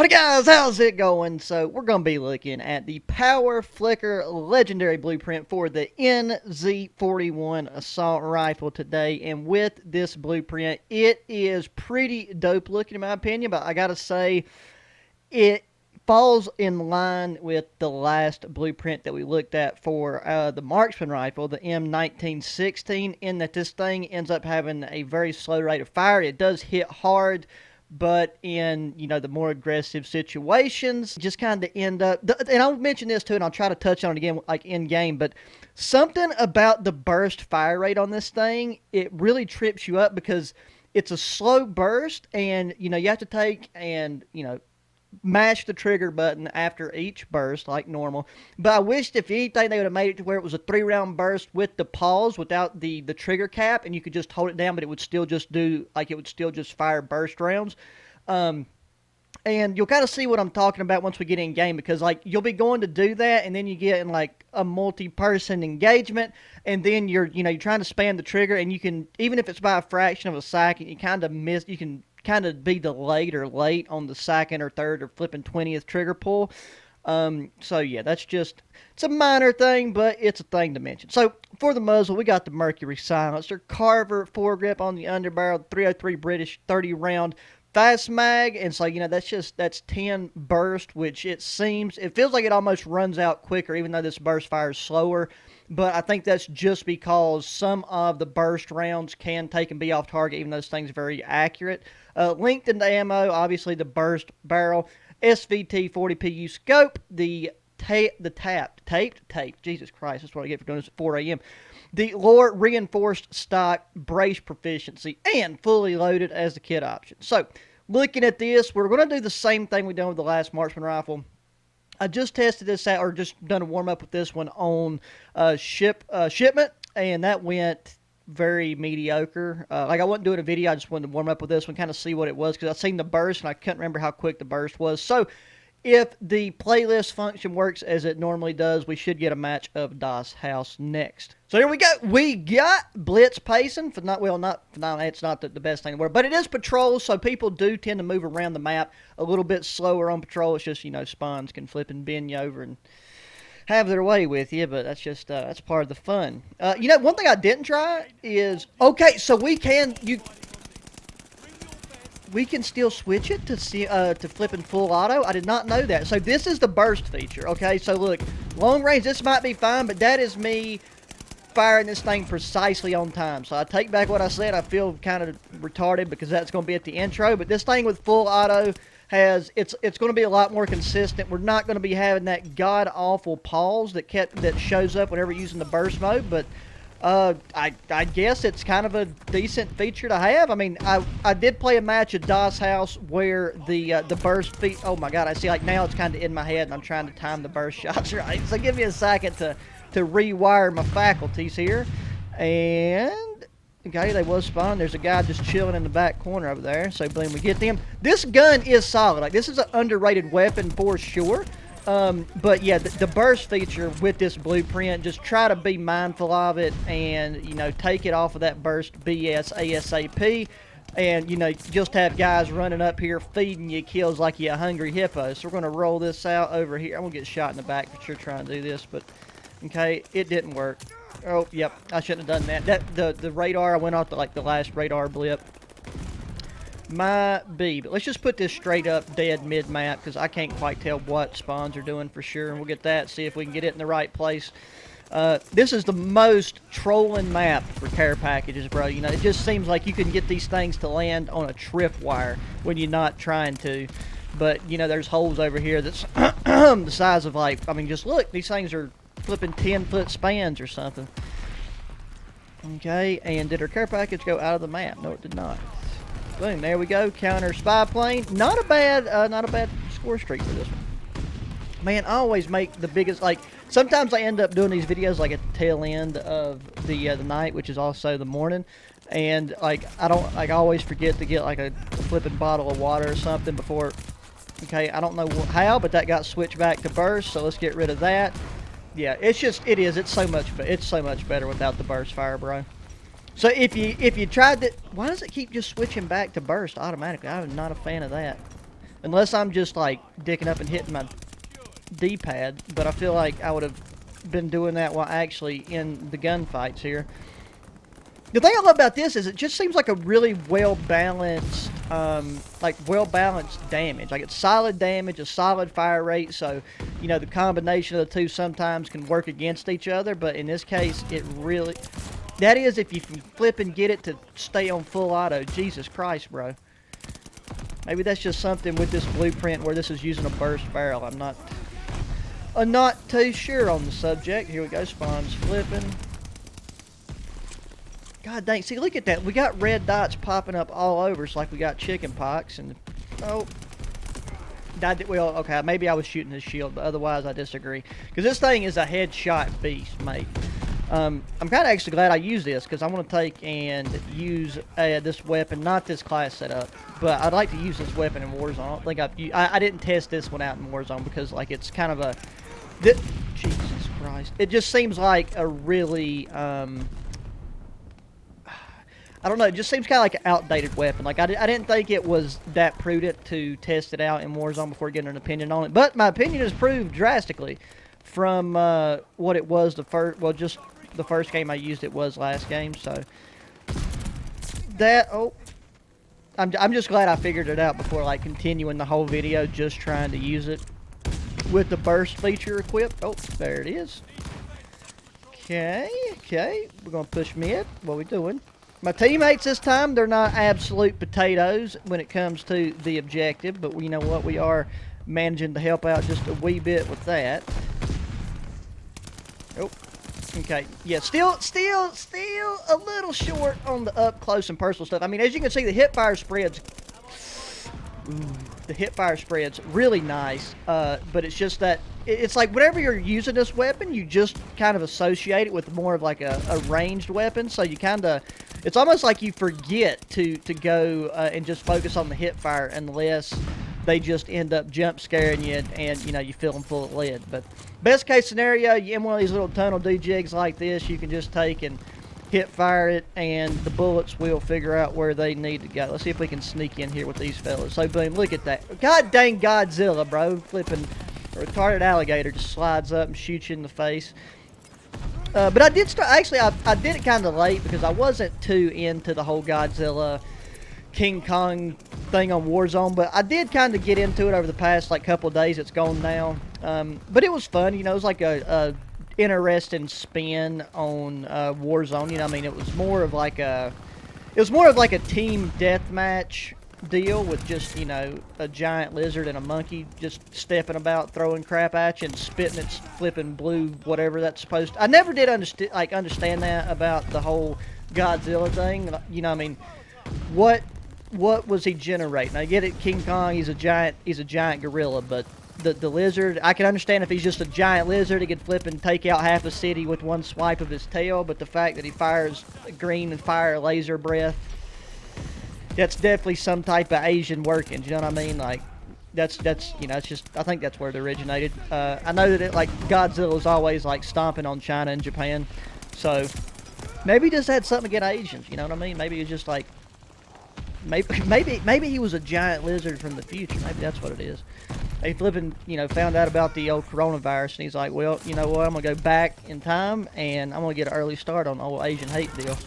Hey guys, how's it going? So we're going to be looking at the Power Flicker Legendary Blueprint for the NZ41 Assault Rifle today. And with this blueprint, it is pretty dope looking in my opinion, but I gotta say, it falls in line with the last blueprint that we looked at for the marksman rifle, the M1916, in that this thing ends up having a very slow rate of fire. It does hit hard, but in the more aggressive situations, just kind of end up. And I'll mention this too, and I'll try to touch on it again, like in game. But something about the burst fire rate on this thing, it really trips you up because it's a slow burst, and you have to take and mash the trigger button after each burst like normal. But I wished, if anything, they would have made it to where it was a 3-round burst with the pause without the trigger cap, and you could just hold it down, but it would still just do, like, it would still just fire burst rounds. And you'll kind of see what I'm talking about once we get in game, because like you'll be going to do that, and then you get in like a multi-person engagement, and then you're trying to spam the trigger, and you can, even if it's by a fraction of a second, you kind of miss. You can kind of be delayed or late on the second or third or flipping 20th trigger pull. So yeah, it's a minor thing, but it's a thing to mention. So for the muzzle, we got the Mercury Silencer, Carver foregrip on the underbarrel, 303 British 30 round fast mag, and so that's 10 burst, which it feels like it almost runs out quicker, even though this burst fires slower. But I think that's just because some of the burst rounds can take and be off target, even though this thing's very accurate. Linked into ammo, obviously the burst barrel, SVT 40PU scope, the taped, Jesus Christ, that's what I get for doing this at 4 a.m. The Lore reinforced stock brace proficiency, and fully loaded as the kit option. So, looking at this, we're going to do the same thing we done with the last marksman rifle. I just tested this out, or just done a warm up with this one on shipment, and that went very mediocre. Like, I wasn't doing a video, I just wanted to warm up with this one, kind of see what it was, because I seen the burst and I couldn't remember how quick the burst was. So, if the playlist function works as it normally does, we should get a match of Das House next. So here we go. We got Blitz pacing. It's not the best thing in the world, but it is patrol, so people do tend to move around the map a little bit slower on patrol. It's just, spawns can flip and bend you over and have their way with you, but that's part of the fun. One thing I didn't try is, okay, so we can still switch it to flipping full auto. I did not know that. So this is the burst feature. Okay, so look, long range, this might be fine, but that is me firing this thing precisely on time. So I take back what I said. I feel kind of retarded because that's going to be at the intro. But this thing with full auto it's going to be a lot more consistent. We're not going to be having that god awful pause that shows up whenever using the burst mode, but I guess it's kind of a decent feature to have. I mean, I did play a match at Das House where the burst feat. Oh my god! I see. Like, now it's kind of in my head, and I'm trying to time the burst shots right. So give me a second to rewire my faculties here. And okay, they was spawned. There's a guy just chilling in the back corner over there. So boom, we get them. This gun is solid. Like, this is an underrated weapon for sure. But yeah, the burst feature with this blueprint, just try to be mindful of it, and take it off of that burst BS ASAP, and just have guys running up here feeding you kills like you a hungry hippo. So we're gonna roll this out over here. I'm gonna get shot in the back for sure trying to do this, but okay, it didn't work. Oh yep, I shouldn't have done that. The radar, I went off the last radar blip. Might be, but let's just put this straight up dead mid map, because I can't quite tell what spawns are doing for sure, and we'll get that, see if we can get it in the right place. This is the most trolling map for care packages, bro. It just seems like you can get these things to land on a tripwire when you're not trying to, but there's holes over here that's the size of, like, I mean, just look, these things are flipping 10-foot spans or something. Okay, and did our care package go out of the map? No, it did not. Boom, there we go. Counter spy plane. Not a bad score streak for this one. Man, I always make the biggest, like, sometimes I end up doing these videos like at the tail end of the night, which is also the morning, and like I always forget to get like a flipping bottle of water or something before. Okay, I don't know how, but that got switched back to burst, so let's get rid of that. Yeah, it's so much better without the burst fire, bro. So if you tried to, why does it keep just switching back to burst automatically? I'm not a fan of that. Unless I'm just like dicking up and hitting my D-pad, but I feel like I would have been doing that while actually in the gunfights here. The thing I love about this is it just seems like a really well-balanced, well-balanced damage. Like it's solid damage, a solid fire rate, so, you know, the combination of the two sometimes can work against each other, but in this case, it really... That is, if you can flip and get it to stay on full auto. Jesus Christ, bro. Maybe that's just something with this blueprint where this is using a burst barrel. I'm not too sure on the subject. Here we go, spawns flipping. God dang, see, look at that. We got red dots popping up all over. It's like we got chicken pox. And, oh. Well, okay, maybe I was shooting his shield, but otherwise I disagree. Because this thing is a headshot beast, mate. I'm kind of actually glad I used this, because I want to take and use this weapon, not this class setup, but I'd like to use this weapon in Warzone. I don't think I didn't test this one out in Warzone, because, like, it's kind of a... Jesus Christ. It just seems like a really, I don't know, it just seems kind of like an outdated weapon. Like, I didn't think it was that prudent to test it out in Warzone before getting an opinion on it. But my opinion has proved drastically from what it was just the first game I used it was last game. So, I'm just glad I figured it out before, like, continuing the whole video just trying to use it with the burst feature equipped. Oh, there it is. Okay, we're going to push mid. What are we doing? My teammates this time, they're not absolute potatoes when it comes to the objective, but you know what? We are managing to help out just a wee bit with that. Oh, okay. Yeah, still a little short on the up close and personal stuff. I mean, as you can see, the hip fire spreads. Ooh, the hip fire spread's really nice, but it's just that it's like whenever you're using this weapon, you just kind of associate it with more of like a ranged weapon, so you kind of, it's almost like you forget to go and just focus on the hip fire unless they just end up jump scaring you and you know, you fill them full of lead. But best case scenario, you in one of these little tunnel jigs like this, you can just take and hip fire it, and the bullets will figure out where they need to go. Let's see if we can sneak in here with these fellas. So boom, look at that. God dang Godzilla, bro. Flipping a retarded alligator just slides up and shoots you in the face. But I did start, actually I did it kind of late because I wasn't too into the whole Godzilla King Kong thing on Warzone, but I did kind of get into it over the past like couple of days. It's gone now. But it was fun, you know. It was like a interesting spin on Warzone. You know, I mean, it was more of like a team deathmatch deal with just, you know, a giant lizard and a monkey just stepping about, throwing crap at you and spitting its flipping blue whatever that's supposed to. I never did understand that about the whole Godzilla thing. You know, I mean, what was he generating? I get it, King Kong, he's a giant gorilla, but the lizard, I can understand if he's just a giant lizard, he could flip and take out half a city with one swipe of his tail, but the fact that he fires green and fire laser breath, that's definitely some type of Asian workings, you know what I mean? Like, that's you know, it's just, I think that's where it originated. I know that it, like, Godzilla's always, like, stomping on China and Japan, so maybe he just had something against Asians, you know what I mean? Maybe he was just like, maybe he was a giant lizard from the future. Maybe that's what it is. He flipping, you know, found out about the old coronavirus, and he's like, well, you know what, I'm going to go back in time, and I'm going to get an early start on the old Asian hate deal.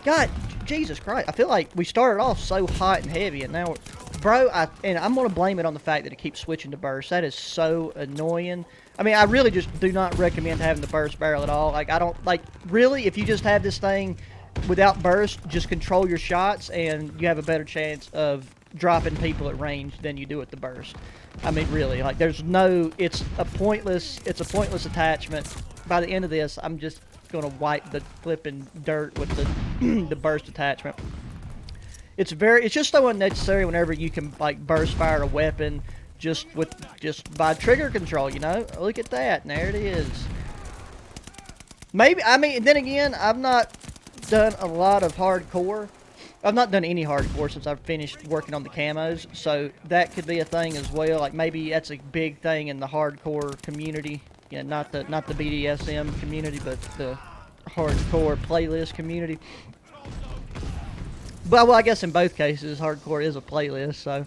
God, Jesus Christ, I feel like we started off so hot and heavy, and now, bro, and I'm going to blame it on the fact that it keeps switching to burst. That is so annoying. I mean, I really just do not recommend having the burst barrel at all. Like, I don't, like, really, if you just have this thing without burst, just control your shots, and you have a better chance of dropping people at range than you do at the burst. I mean, really, like, there's no, it's a pointless attachment. By the end of this, I'm just gonna wipe the flipping dirt with the the burst attachment. It's just so unnecessary whenever you can, like, burst fire a weapon just by trigger control, you know? Look at that, and there it is. Maybe, I mean, then again, I've not done a lot of hardcore. I've not done any hardcore since I've finished working on the camos, so that could be a thing as well. Like, maybe that's a big thing in the hardcore community. You know, not the BDSM community, but the hardcore playlist community. But, well, I guess in both cases, hardcore is a playlist, so.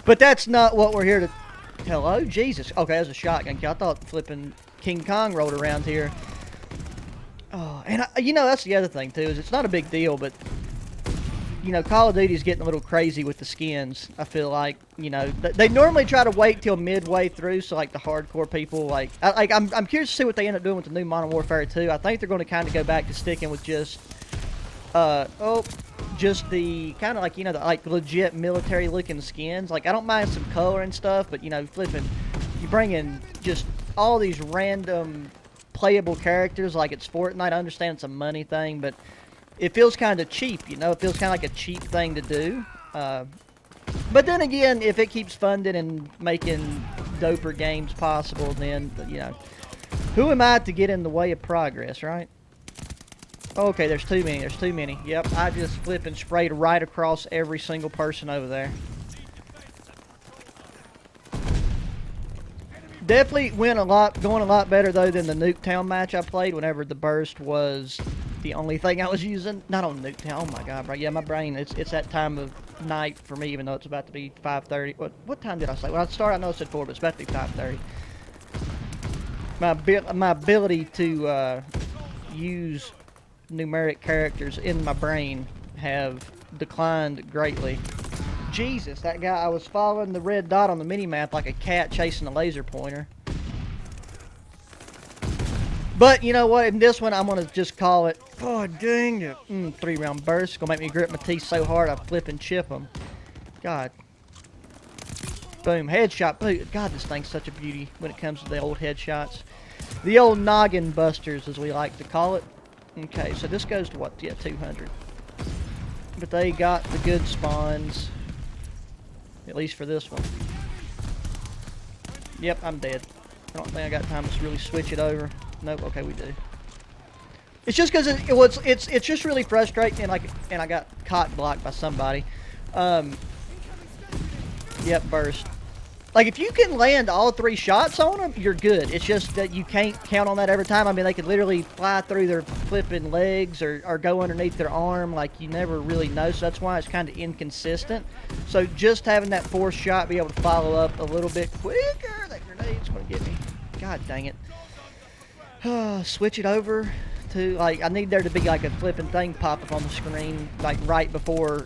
But that's not what we're here to... Hello? Jesus. Okay, that's a shotgun kill. I thought flipping King Kong rolled around here. Oh, and you know, that's the other thing, too, is it's not a big deal, but... You know, Call of Duty's getting a little crazy with the skins, I feel like. You know, they normally try to wait till midway through, so, like, the hardcore people, like... I'm curious to see what they end up doing with the new Modern Warfare 2. I think they're going to kind of go back to sticking with just... just the kind of like, you know, the like legit military looking skins. Like, I don't mind some color and stuff, but, you know, flipping, you bring in just all these random playable characters like it's Fortnite. I understand it's a money thing, but it feels kind of cheap, you know. It feels kind of like a cheap thing to do. But then again, if it keeps funding and making doper games possible, then, you know, who am I to get in the way of progress, right? Okay, there's too many. There's too many. Yep, I just flipped and sprayed right across every single person over there. Definitely going a lot better though than the Nuketown match I played. Whenever the burst was the only thing I was using. Not on Nuketown. Oh my god, bro. Yeah, my brain. It's that time of night for me, even though it's about to be 5:30. What time did I say? When I started, I know I said 4, but it's about to be 5:30. My ability to use numeric characters in my brain have declined greatly. Jesus, that guy, I was following the red dot on the mini-map like a cat chasing a laser pointer. But you know what, in this one I'm going to just call it, oh dang it, 3-round burst. It's going to make me grip my teeth so hard I flip and chip them. God. Boom, headshot. Boom. God, this thing's such a beauty when it comes to the old headshots. The old noggin busters, as we like to call it. Okay, so this goes to what? Yeah, 200. But they got the good spawns. At least for this one. Yep, I'm dead. I don't think I got time to really switch it over. Nope, okay, we do. It's just because it's just really frustrating, and I got cock blocked by somebody. Yep, burst. Like, if you can land all 3 shots on them, you're good. It's just that you can't count on that every time. I mean, they could literally fly through their flipping legs or go underneath their arm. Like, you never really know. So that's why it's kind of inconsistent. So just having that 4th shot be able to follow up a little bit quicker. That grenade's going to get me. God dang it. Switch it over to, like, I need there to be like a flipping thing pop up on the screen, like right before,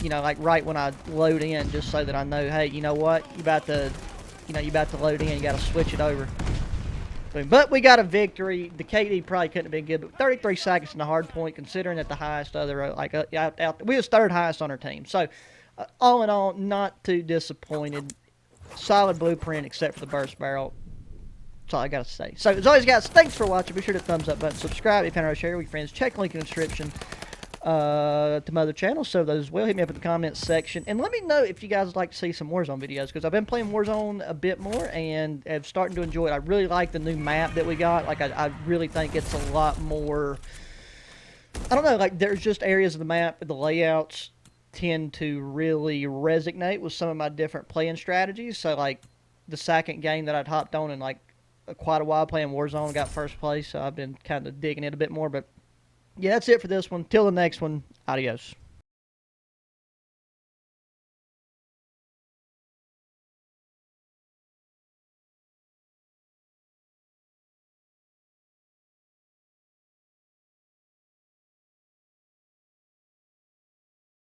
you know, like right when I load in, just so that I know, hey, you know what, you about to load in, you got to switch it over. But we got a victory. The KD probably couldn't have been good, but 33 seconds in the hard point, considering that the highest other, like, we was 3rd highest on our team. So, all in all, not too disappointed. Solid blueprint, except for the burst barrel. That's all I gotta say. So, as always, guys, thanks for watching. Be sure to thumbs up button, subscribe if you found our share with your friends. Check the link in the description to my other channels. So those as well. Hit me up in the comments section. And let me know if you guys would like to see some Warzone videos, because I've been playing Warzone a bit more and have starting to enjoy it. I really like the new map that we got. Like, I really think it's a lot more... I don't know, like, there's just areas of the map, the layouts tend to really resonate with some of my different playing strategies. So, like, the second game that I'd hopped on and, like, quite a while playing Warzone, got 1st place, so I've been kind of digging it a bit more. But yeah, that's it for this one. Till the next one, adios.